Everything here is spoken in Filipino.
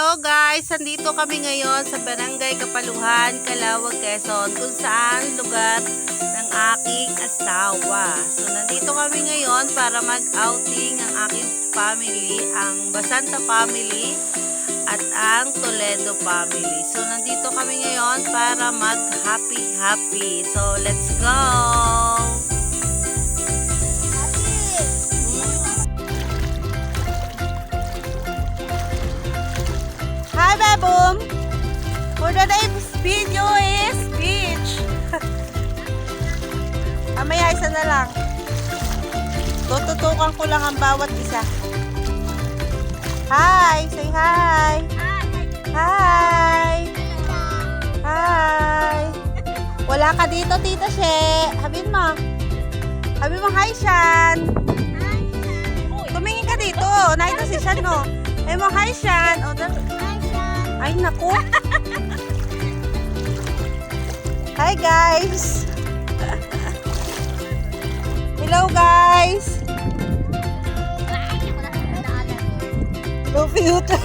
Hello guys! Nandito kami ngayon sa Barangay Kapaluhan, Calauag, Quezon, kung saan lugar ng aking asawa. So nandito kami ngayon para mag-outing ang aking family, ang Basanta family at ang Toledo family. So nandito kami ngayon para mag-happy. So let's go! Hi, Beboom! For today's video is beach. Mamaya isa na lang. Tututukan ko lang ang bawat isa. Hi! Say hi! Hi! Hi! Wala ka dito, Tita She. Sabihin mo. Sabihin mo, hi, Shan! Tumingin ka dito. Nakita si Shan, no? Sabihin mo, hi, Shan! O, ay, naku. Hi, guys. Hello, guys. No filter.